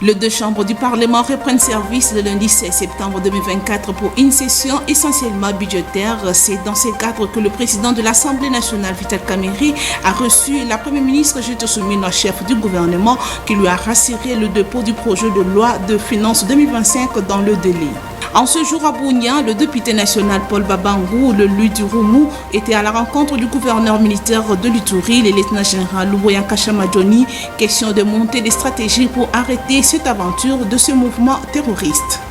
Les deux chambres du Parlement reprennent service le lundi 16 septembre 2024 pour une session essentiellement budgétaire. C'est dans ce cadre que le président de l'Assemblée nationale, Vital Kamerhe, a reçu la première ministre Judith Suminwa, chef du gouvernement, qui lui a rassuré le dépôt du projet de loi de finances 2025 dans le délai. En ce jour à Bunia, le député national Paul Babangou, le Ludurumu, était à la rencontre du gouverneur militaire de l'Ituri, le lieutenant-général Luboya Kashamadjoni, question de monter des stratégies pour arrêter cette aventure de ce mouvement terroriste.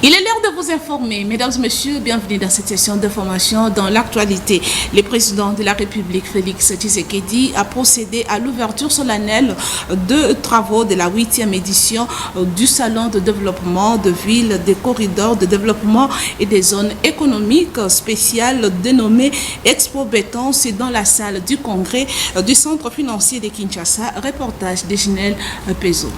Il est l'heure de vous informer. Mesdames et messieurs, bienvenue dans cette session d'information dans l'actualité. Le président de la République, Félix Tshisekedi, a procédé à l'ouverture solennelle de travaux de la 8e édition du Salon de développement de villes, des corridors de développement et des zones économiques spéciales dénommées Expo Béton. C'est dans la salle du congrès du Centre financier de Kinshasa. Reportage de Ginelle Pezo.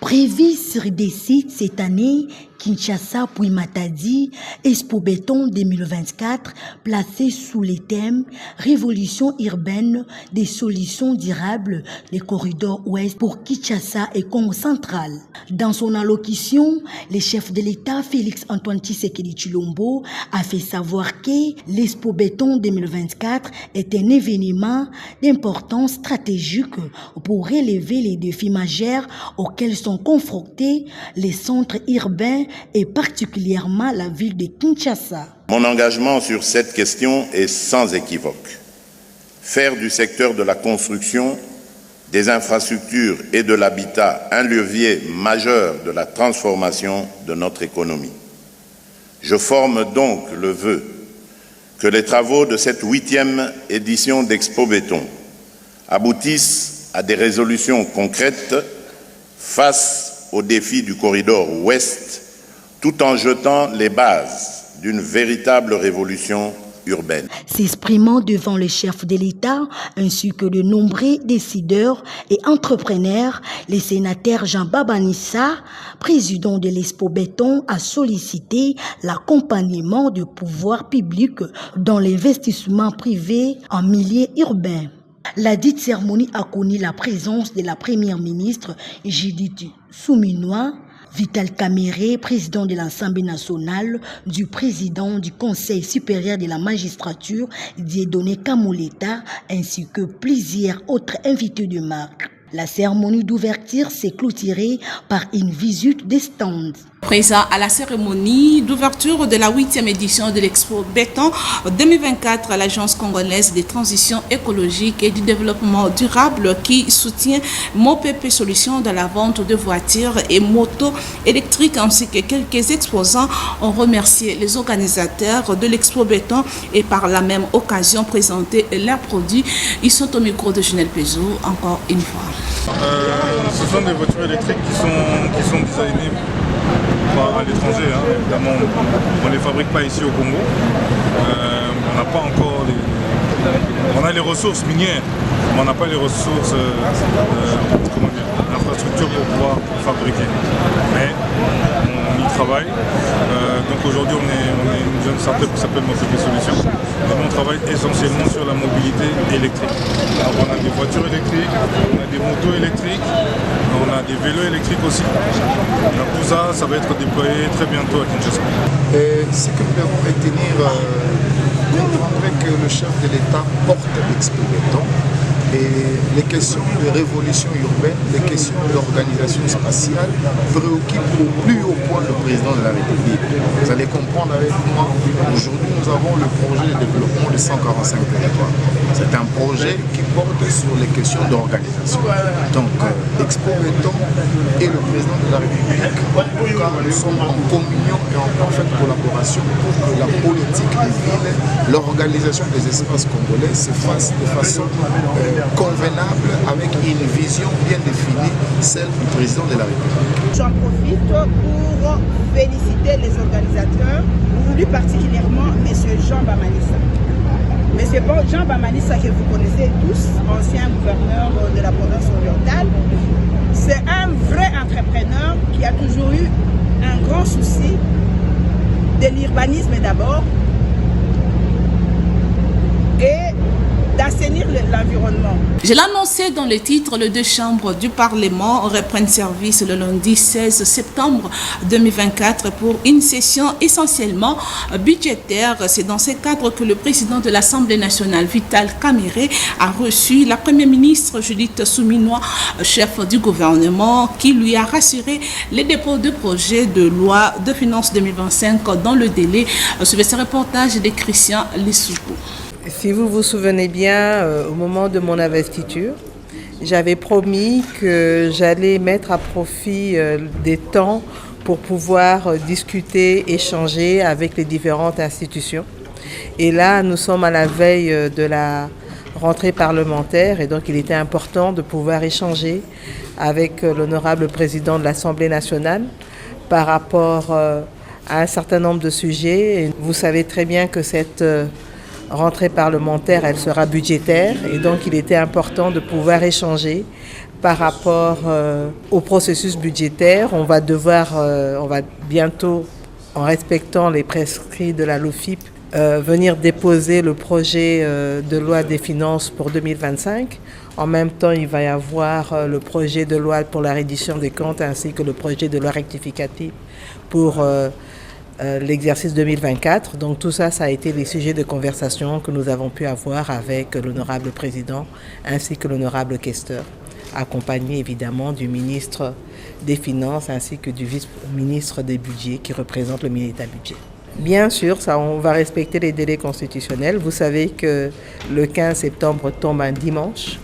Prévu sur des sites cette année, Kinshasa puis Matadi, Expo Béton 2024, placé sous les thèmes Révolution urbaine, des solutions durables, les corridors ouest pour Kinshasa et Congo central. Dans son allocution, le chef de l'État Félix Antoine Tshisekedi Tshilombo a fait savoir que l'Expo Béton 2024 est un événement d'importance stratégique pour relever les défis majeurs auxquels sont confrontés les centres urbains et particulièrement la ville de Kinshasa. Mon engagement sur cette question est sans équivoque. Faire du secteur de la construction, des infrastructures et de l'habitat un levier majeur de la transformation de notre économie. Je forme donc le vœu que les travaux de cette 8e édition d'Expo Béton aboutissent à des résolutions concrètes face aux défis du corridor ouest, tout en jetant les bases d'une véritable révolution urbaine. S'exprimant devant le chef de l'État ainsi que de nombreux décideurs et entrepreneurs, le sénateur Jean Babanissa, président de l'Expo Béton, a sollicité l'accompagnement du pouvoir public dans l'investissement privé en milieu urbain. La dite cérémonie a connu la présence de la première ministre Judith Suminwa, Vital Kamerhe, président de l'Assemblée nationale, du président du Conseil supérieur de la magistrature, Dieudonné Kamoleta, ainsi que plusieurs autres invités de marque. La cérémonie d'ouverture s'est clôturée par une visite des stands. Présent à la cérémonie d'ouverture de la 8e édition de l'Expo Béton 2024, l'Agence congolaise des transitions écologiques et du développement durable qui soutient MOPP Solutions dans la vente de voitures et motos électriques ainsi que quelques exposants ont remercié les organisateurs de l'Expo Béton et par la même occasion présenté leurs produits. Ils sont au micro de Ginelle Pezo, encore une fois. Ce sont des voitures électriques qui sont designées à l'étranger, hein. Évidemment, on ne les fabrique pas ici au Congo. On n'a pas encore on a les ressources minières, mais on n'a pas les ressources l'infrastructure pour pouvoir fabriquer. Mais on y travaille. Donc aujourd'hui, on est une jeune startup qui s'appelle MOPP Solutions. Et nous, on travaille essentiellement sur la mobilité électrique. Alors, on a des voitures électriques, on a des motos électriques, on a des vélos électriques aussi. Donc tout ça, ça va être déployé très bientôt à Kinshasa. Ce que nous devons retenir, comprendre que le chef de l'État porte l'Expo Béton. Et les questions de révolution urbaine, les questions d'organisation spatiale préoccupent au plus haut point le président de la République. Vous allez comprendre avec moi, aujourd'hui nous avons le projet de développement de 145 territoires. C'est un projet qui porte sur les questions d'organisation. Donc, Expo Béton et le président de la République, en tout cas, nous sommes en communion et en parfaite collaboration pour que la politique des villes, l'organisation des espaces congolais se fasse de façon convenable avec une vision bien définie, celle du président de la République. J'en profite pour féliciter les organisateurs, plus particulièrement M. Jean Bamanissa. M. Jean Bamanissa, que vous connaissez tous, ancien gouverneur de la province orientale, c'est un vrai entrepreneur qui a toujours eu un grand souci de l'urbanisme d'abord et d'assainir l'environnement. Je l'annonçais dans le titre, les deux chambres du Parlement reprennent service le lundi 16 septembre 2024 pour une session essentiellement budgétaire. C'est dans ce cadre que le président de l'Assemblée nationale, Vital Kamerhe, a reçu la première ministre Judith Suminwa, chef du gouvernement, qui lui a rassuré les dépôts de projets de loi de finances 2025 dans le délai. Suivez ce reportage de Christian Lissoukou. Si vous vous souvenez bien, au moment de mon investiture, j'avais promis que j'allais mettre à profit des temps pour pouvoir discuter, échanger avec les différentes institutions. Et là, nous sommes à la veille de la rentrée parlementaire et donc il était important de pouvoir échanger avec l'honorable président de l'Assemblée nationale par rapport à un certain nombre de sujets. Et vous savez très bien que cette rentrée parlementaire, elle sera budgétaire et donc il était important de pouvoir échanger par rapport au processus budgétaire. On va bientôt, en respectant les prescrits de la LOFIP, venir déposer le projet de loi des finances pour 2025. En même temps, il va y avoir le projet de loi pour la reddition des comptes ainsi que le projet de loi rectificative pour l'exercice 2024. Donc tout ça, ça a été les sujets de conversation que nous avons pu avoir avec l'honorable président ainsi que l'honorable questeur, accompagné évidemment du ministre des Finances ainsi que du vice-ministre des Budgets qui représente le ministère du Budget. Bien sûr, on va respecter les délais constitutionnels. Vous savez que le 15 septembre tombe un dimanche,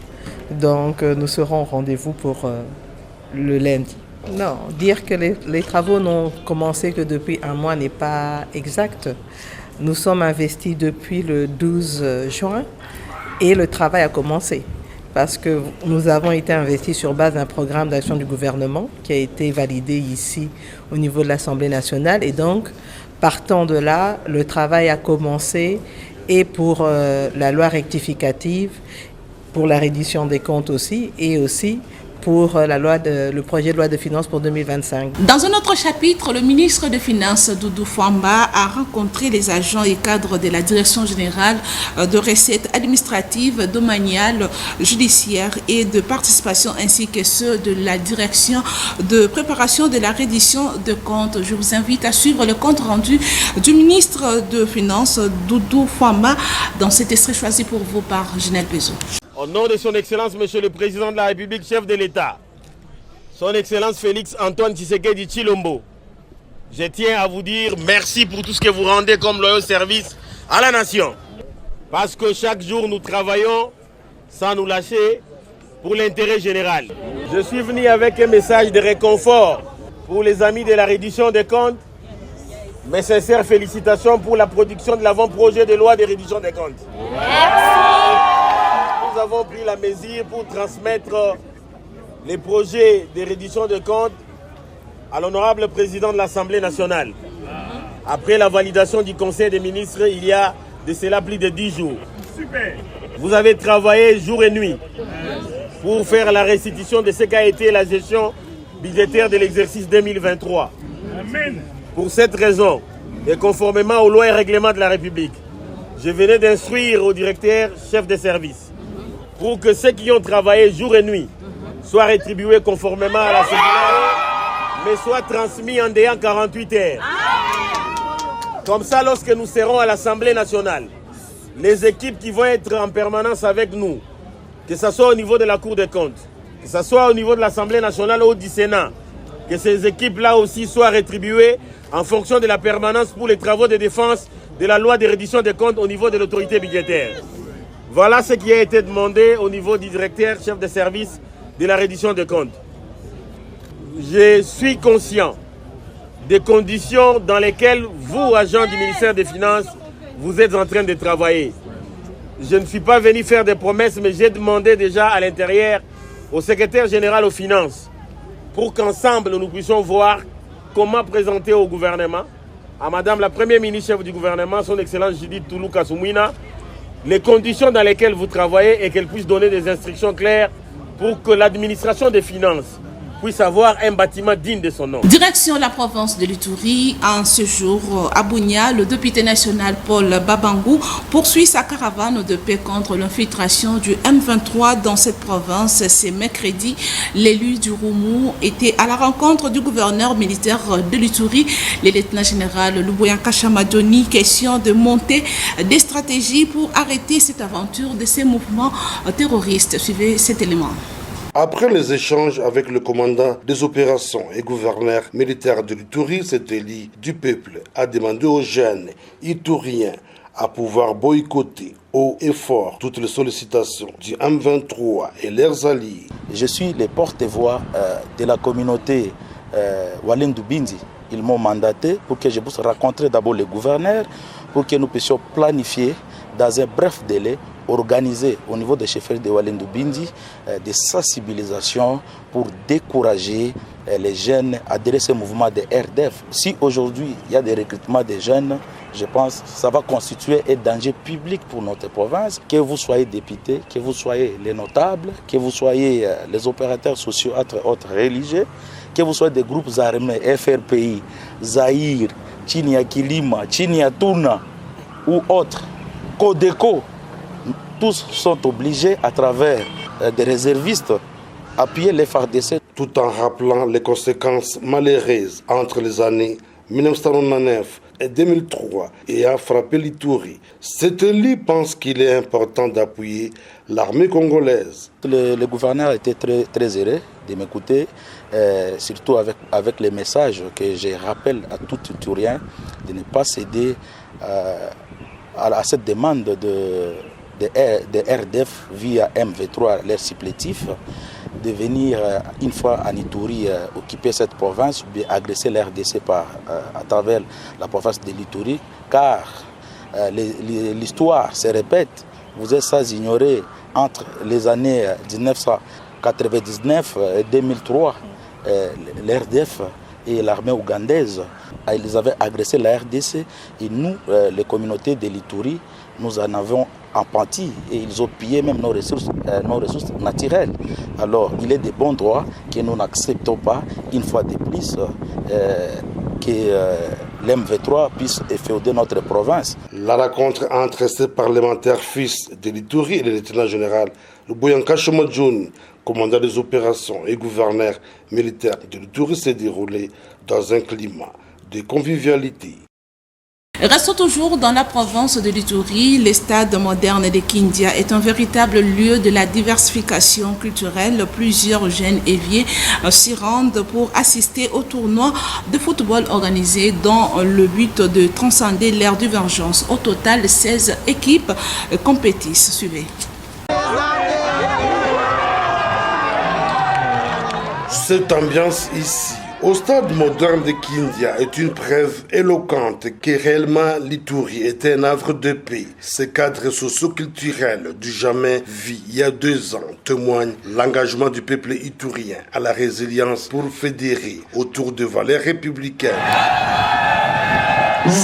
donc nous serons au rendez-vous pour le lundi. Non, dire que les travaux n'ont commencé que depuis un mois n'est pas exact. Nous sommes investis depuis le 12 juin et le travail a commencé parce que nous avons été investis sur base d'un programme d'action du gouvernement qui a été validé ici au niveau de l'Assemblée nationale et donc partant de là, le travail a commencé et pour la loi rectificative, pour la reddition des comptes aussi et aussi pour le projet de loi de finances pour 2025. Dans un autre chapitre, le ministre des Finances, Doudou Fwamba, a rencontré les agents et cadres de la Direction générale de recettes administratives, domaniales, judiciaires et de participation, ainsi que ceux de la Direction de préparation de la reddition de comptes. Je vous invite à suivre le compte rendu du ministre des Finances, Doudou Fwamba, dans cet extrait choisi pour vous par Ginelle Bezou. Au nom de son Excellence, Monsieur le Président de la République, chef de l'État, son Excellence Félix Antoine Tshisekedi Tshilombo, je tiens à vous dire merci pour tout ce que vous rendez comme loyal service à la nation. Parce que chaque jour, nous travaillons sans nous lâcher pour l'intérêt général. Je suis venu avec un message de réconfort pour les amis de la reddition des comptes. Mes sincères félicitations pour la production de l'avant-projet de loi de reddition des comptes. Merci. Nous avons pris la mesure pour transmettre les projets de reddition de comptes à l'honorable président de l'Assemblée nationale. Après la validation du Conseil des ministres, il y a de cela plus de 10 jours. Super. Vous avez travaillé jour et nuit pour faire la restitution de ce qu'a été la gestion budgétaire de l'exercice 2023. Amen. Pour cette raison, et conformément aux lois et règlements de la République, je venais d'instruire au directeur chef de service pour que ceux qui ont travaillé jour et nuit soient rétribués conformément à la circulaire, mais soient transmis en délai 48 heures. Comme ça, lorsque nous serons à l'Assemblée nationale, les équipes qui vont être en permanence avec nous, que ce soit au niveau de la Cour des comptes, que ce soit au niveau de l'Assemblée nationale ou du Sénat, que ces équipes-là aussi soient rétribuées en fonction de la permanence pour les travaux de défense de la loi de reddition des comptes au niveau de l'autorité budgétaire. Voilà ce qui a été demandé au niveau du directeur chef de service de la reddition des comptes. Je suis conscient des conditions dans lesquelles vous, agents du ministère des Finances, vous êtes en train de travailler. Je ne suis pas venu faire des promesses, mais j'ai demandé déjà à l'intérieur au secrétaire général aux finances pour qu'ensemble nous puissions voir comment présenter au gouvernement, à Madame la Première ministre chef du gouvernement, son Excellence Judith Toulou Kasumwina, les conditions dans lesquelles vous travaillez et qu'elle puisse donner des instructions claires pour que l'administration des finances puisse avoir un bâtiment digne de son nom. Direction la province de l'Ituri, en ce jour à Bunia, le député national Paul Babangou poursuit sa caravane de paix contre l'infiltration du M23 dans cette province. C'est mercredi, l'élu du Roumou était à la rencontre du gouverneur militaire de l'Ituri, le lieutenant général Luboyanka Chamadoni, question de monter des stratégies pour arrêter cette aventure de ces mouvements terroristes. Suivez cet élément. Après les échanges avec le commandant des opérations et gouverneur militaire de l'Ituri, cet élu du peuple a demandé aux jeunes ituriens à pouvoir boycotter haut et fort toutes les sollicitations du M23 et leurs alliés. Je suis le porte-voix de la communauté Walendu Bindi. Ils m'ont mandaté pour que je puisse rencontrer d'abord le gouverneur, pour que nous puissions planifier dans un bref délai, organiser au niveau des chefferies de Walendu Bindi des sensibilisations pour décourager les jeunes à adhérer à ce mouvement de RDF. Si aujourd'hui il y a des recrutements de jeunes, je pense que ça va constituer un danger public pour notre province. Que vous soyez député, que vous soyez les notables, que vous soyez les opérateurs sociaux, autres religieux, que vous soyez des groupes armés, FRPI, Zahir, Chinia Kilima, Chinia Tuna ou autres, Codeco, tous sont obligés à travers des réservistes à appuyer les FARDC. Tout en rappelant les conséquences malheureuses entre les années 1999 et 2003 et a frappé l'Ituri. Cet élu pense qu'il est important d'appuyer l'armée congolaise. Le gouverneur était très heureux de m'écouter, surtout avec les messages que je rappelle à tout Iturien de ne pas céder à cette demande de RDF via MV3, l'air supplétif, de venir une fois en Ituri occuper cette province ou bien agresser la RDC à travers la province de l'Ituri, car l'histoire se répète. Vous êtes sans ignorer, entre les années 1999 et 2003, l'RDF et l'armée ougandaise, ils avaient agressé la RDC et nous, les communautés de l'Ituri, nous en avons empâti et ils ont pillé même nos ressources naturelles. Alors il est de bon droit que nous n'acceptons pas une fois de plus que l'MV3 puisse effeuder notre province. La rencontre entre ces parlementaires fils de l'Ituri et le lieutenant général Luboyanka Chamadoni, commandant des opérations et gouverneur militaire de l'Ituri, s'est déroulée dans un climat de convivialité. Restons toujours dans la province de l'Ituri. Le stade moderne de Kindia est un véritable lieu de la diversification culturelle. Plusieurs jeunes éviers s'y rendent pour assister au tournoi de football organisé dans le but de transcender l'ère divergence. Au total, 16 équipes compétissent. Suivez. Cette ambiance ici, au stade moderne de Kindia, est une preuve éloquente que réellement l'Ituri est un havre de paix. Ces cadres socio-culturels du jamais vu il y a 2 ans témoignent l'engagement du peuple iturien à la résilience pour fédérer autour de valeurs républicaines.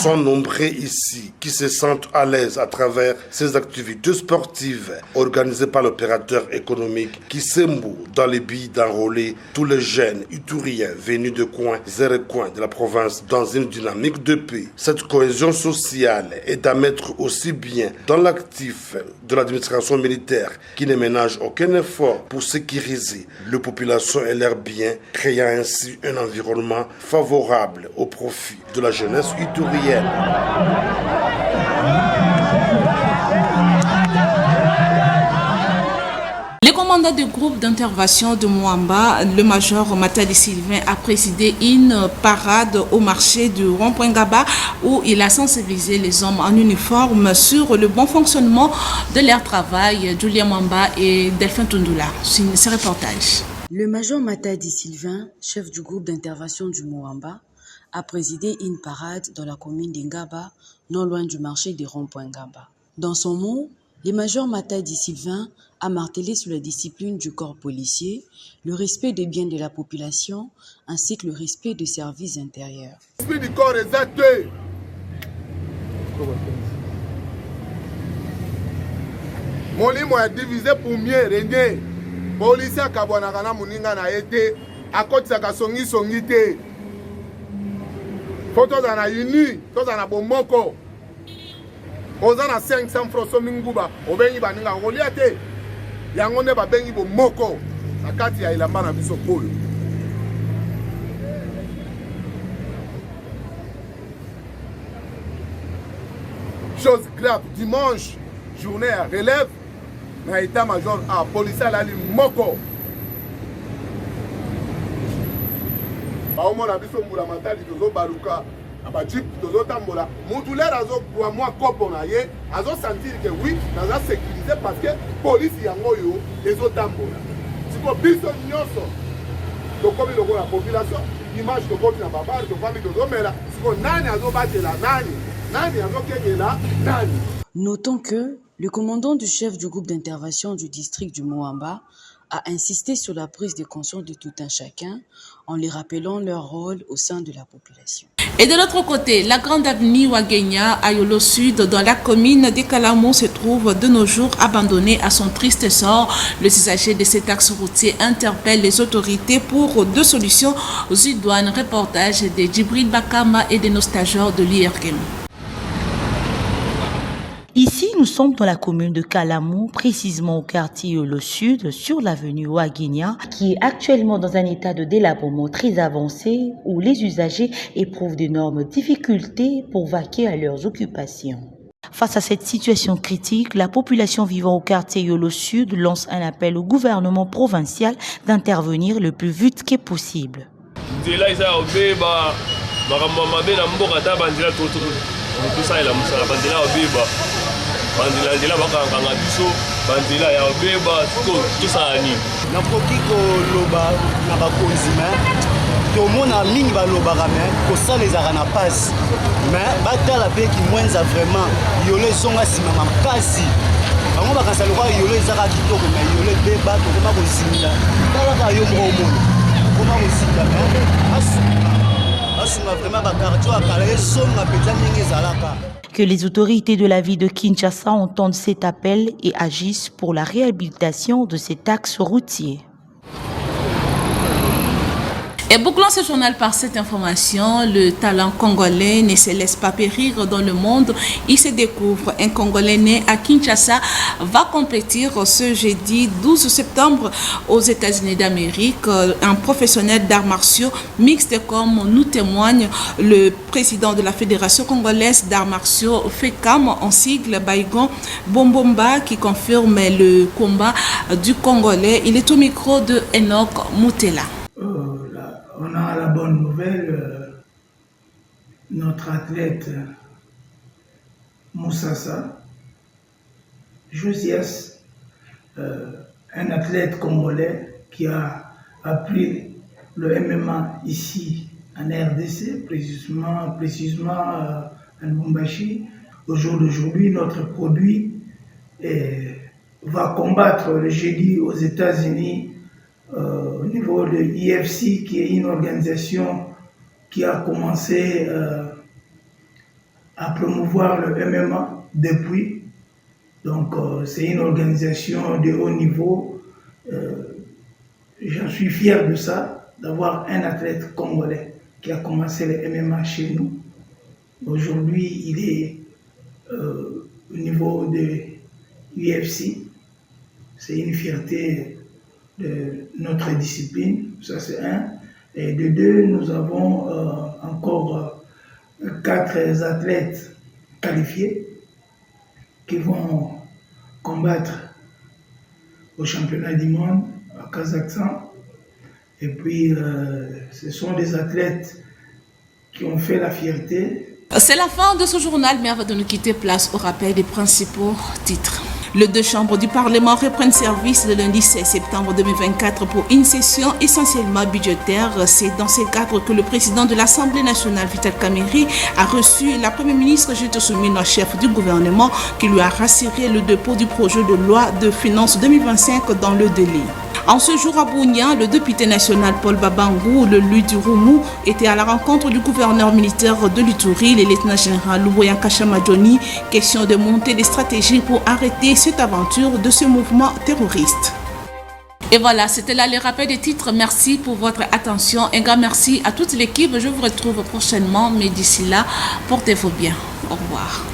Sont nombreux ici qui se sentent à l'aise à travers ces activités sportives organisées par l'opérateur économique qui s'émoue dans les billes d'enrôler tous les jeunes ituriens venus de coins et recoins de la province dans une dynamique de paix. Cette cohésion sociale est à mettre aussi bien dans l'actif de l'administration militaire qui ne ménage aucun effort pour sécuriser les populations et leurs biens, créant ainsi un environnement favorable au profit de la jeunesse iturienne. Le commandant du groupe d'intervention de Mwamba, le major Matadi Sylvain, a présidé une parade au marché du rond-point Gaba où il a sensibilisé les hommes en uniforme sur le bon fonctionnement de leur travail. Julia Mwamba et Delphine Tundula. C'est ce reportage. Le major Matadi Sylvain, chef du groupe d'intervention du Mwamba, a présidé une parade dans la commune d'Ingaba, non loin du marché des ronds-points Ngaba. Dans son mot, le major Matadi Sylvain a martelé sur la discipline du corps policier, le respect des biens de la population, ainsi que le respect des services intérieurs. Le respect du corps est acté. Mon limo est divisé pour mieux régner. Policier Kabwanakana Muninga n'a été akotisaka songi te. Faut tozala na uni, tozala na bomoko. Oza na 500 francs somi nguba, obengi baninga kolia te. Yango nde babengi bomoko na kati ya elamba na biso oyo. Chose grave, dimanche, journée à relève, na état-major à police à la moko. Baomo na biso mbula matali tozo baluka, aba jeep tozo tambola. Moutulera azo kwa moi kopo na ye, azo sentir que oui, naza sécurisé parce que police yango yo ezo tambola. Siko biso nyonso. Tokomi loko la population, image tokomi na babari, tokomi tozo mela. Siko nani azo batela nani? Notons que le commandant du chef du groupe d'intervention du district du Moamba a insisté sur la prise de conscience de tout un chacun en les rappelant leur rôle au sein de la population. Et de l'autre côté, la grande avenue Ouagenia à Yolo Sud, dans la commune de Kalamo, se trouve de nos jours abandonnée à son triste sort. Les usagers de cet axe routier interpellent les autorités pour deux solutions aux douanes. Reportage de Djibril Bakama et de nos stagiaires de l'IRGM. Ici, nous sommes dans la commune de Kalamou, précisément au quartier Le Sud, sur l'avenue Ouagenia, qui est actuellement dans un état de délabrement très avancé, où les usagers éprouvent d'énormes difficultés pour vaquer à leurs occupations. Face à cette situation critique, la population vivant au quartier Yolo Sud lance un appel au gouvernement provincial d'intervenir le plus vite que possible. Bandila bakanga biso bandila ya beba tosani nakoki koloba na bakonzima tomona mingi balobaka me kosala ezaka na pasi mais batala pe ki mwenza vraiment yolo ezonga nsima makasi bango bakanisa lokwa yolo ezaka kitoko me yolo beba tokoma kozinga talaka yo moko omona tokoma kozinga me asunga vraiment bakartio akala ezonga mpenza ndenge ezalaka. Que les autorités de la ville de Kinshasa entendent cet appel et agissent pour la réhabilitation de cet axe routier. Et bouclons ce journal par cette information. Le talent congolais ne se laisse pas périr dans le monde. Il se découvre. Un Congolais né à Kinshasa va compléter ce jeudi 12 septembre aux États-Unis d'Amérique. Un professionnel d'arts martiaux mixtes comme nous témoigne le président de la Fédération congolaise d'arts martiaux, FECAM, en sigle Baigon Bombomba, qui confirme le combat du Congolais. Il est au micro de Enoch Moutela. On a la bonne nouvelle, notre athlète Moussassa Josias, un athlète congolais qui a appris le MMA ici en RDC, précisément à Lubumbashi. Au jour d'aujourd'hui, notre produit va combattre le jeudi aux États-Unis au niveau de l'IFC, qui est une organisation qui a commencé à promouvoir le MMA depuis. Donc c'est une organisation de haut niveau. J'en suis fier de ça, d'avoir un athlète congolais qui a commencé le MMA chez nous. Aujourd'hui, il est au niveau de l'IFC. C'est une fierté de notre discipline, ça c'est un. Et de deux, nous avons encore 4 athlètes qualifiés qui vont combattre au championnat du monde à Kazakhstan. Et puis, ce sont des athlètes qui ont fait la fierté. C'est la fin de ce journal, mais avant de nous quitter, place au rappel des principaux titres. Les deux chambres du Parlement reprennent service le lundi 16 septembre 2024 pour une session essentiellement budgétaire. C'est dans ce cadre que le président de l'Assemblée nationale, Vital Kamerhe, a reçu la première ministre Judith Suminwa, chef du gouvernement, qui lui a rassuré le dépôt du projet de loi de finances 2025 dans le délai. En ce jour à Bunia, le député national Paul Babangou, le Lu du Roumou, était à la rencontre du gouverneur militaire de l'Ituri, le lieutenant-général Louboyan Kashamadjoni, question de monter des stratégies pour arrêter cette aventure de ce mouvement terroriste. Et voilà, c'était là le rappel des titres. Merci pour votre attention. Un grand merci à toute l'équipe. Je vous retrouve prochainement, mais d'ici là, portez-vous bien. Au revoir.